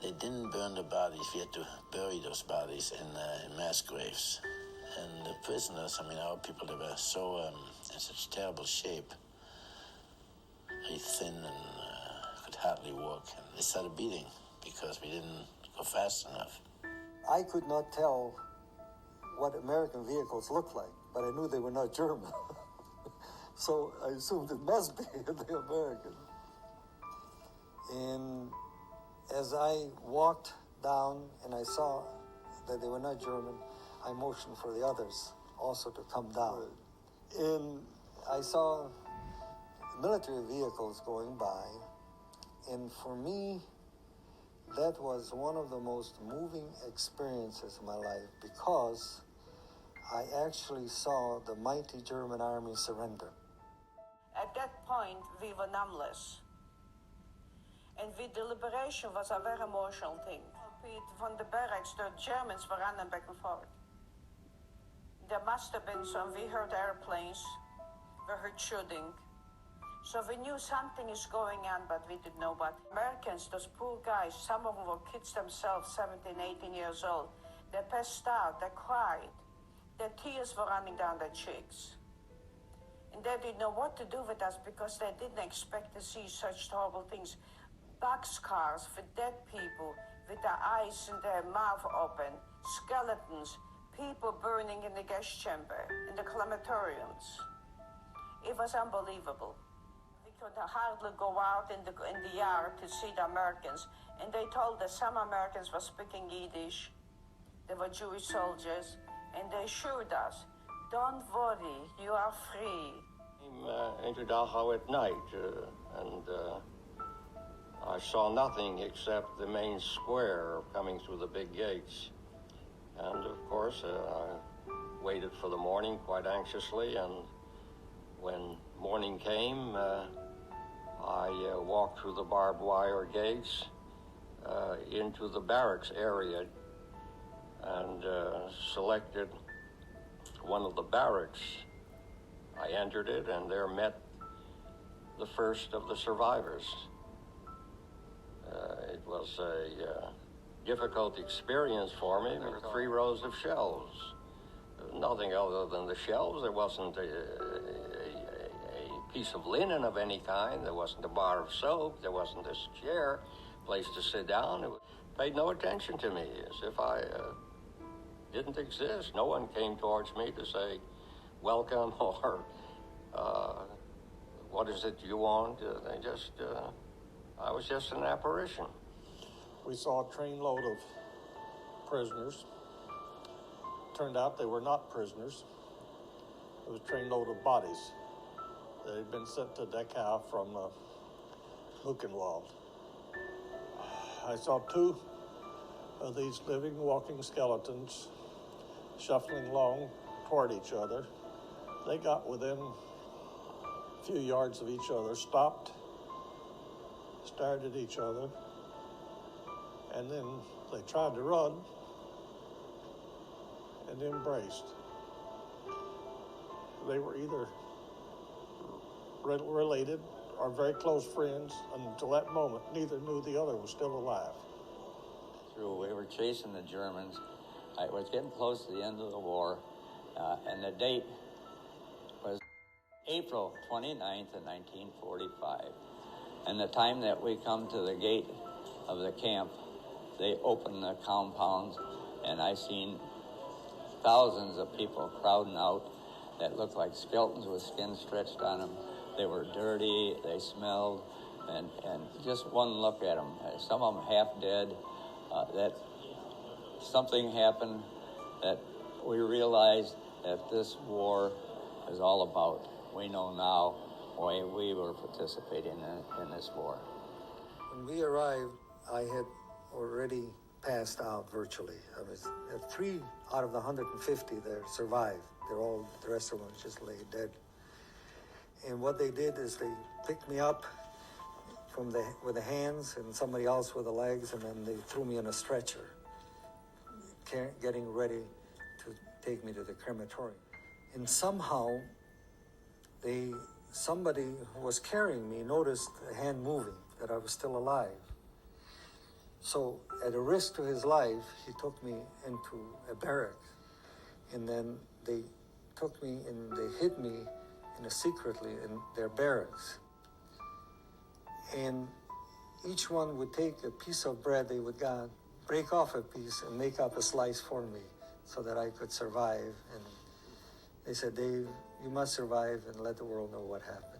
They didn't burn the bodies. We had to bury those bodies in mass graves. And the prisoners, I mean, our people, they were so in such terrible shape, very thin and could hardly walk. And they started beating because we didn't go fast enough. I could not tell what American vehicles looked like, but I knew they were not German. So I assumed it must be the American. And as I walked down and I saw that they were not German, I motioned for the others also to come down. And I saw military vehicles going by, and for me, that was one of the most moving experiences of my life because I actually saw the mighty German army surrender. At that point, we were numbless. And the liberation was a very emotional thing. From the barracks, the Germans were running back and forth. There must have been some, we heard airplanes, we heard shooting. So we knew something is going on, but we didn't know what. Americans, those poor guys, some of them were kids themselves, 17, 18 years old. They passed out, they cried. Their tears were running down their cheeks. And they didn't know what to do with us because they didn't expect to see such horrible things. Boxcars with dead people, with their eyes and their mouth open, skeletons, people burning in the gas chamber, in the crematoriums. It was unbelievable. We could hardly go out in the yard to see the Americans, and they told us some Americans were speaking Yiddish. They were Jewish soldiers, and they assured us, don't worry, you are free. I came into Dachau at night, and I saw nothing except the main square coming through the big gates. And of course, I waited for the morning quite anxiously, and when morning came, I walked through the barbed wire gates into the barracks area and selected one of the barracks. I entered it, and there met the first of the survivors. It was a difficult experience for me. There were 3 rows of shelves. Nothing other than the shelves. There wasn't a piece of linen of any kind. There wasn't a bar of soap. There wasn't this chair, place to sit down. It paid no attention to me, as if I didn't exist. No one came towards me to say, welcome, or what is it you want? They just, I was just an apparition. We saw a trainload of prisoners. Turned out they were not prisoners. It was a trainload of bodies. They had been sent to Dachau from Buchenwald. I saw 2 of these living, walking skeletons shuffling along toward each other. They got within a few yards of each other, stopped, stared at each other, and then they tried to run and embraced. They were either related or very close friends, and until that moment, neither knew the other was still alive. We were chasing the Germans. It was getting close to the end of the war, and the date was April 29th of 1945. And the time that we come to the gate of the camp, they opened the compounds, and I seen thousands of people crowding out that looked like skeletons with skin stretched on them. They were dirty, they smelled, and just one look at them, some of them half dead, that something happened that we realized that this war is all about. We know now why we were participating in this war. When we arrived, I had already passed out virtually. I was 3 out of the 150 there survived. The rest of them just lay dead. And what they did is they picked me up with the hands and somebody else with the legs, and then they threw me in a stretcher, getting ready to take me to the crematorium. And somehow, somebody who was carrying me noticed the hand moving, that I was still alive. So at a risk to his life, he took me into a barrack. And then they took me and they hid me secretly in their barracks. And each one would take a piece of bread they would break off a piece and make up a slice for me so that I could survive. And they said, Dave, you must survive and let the world know what happened.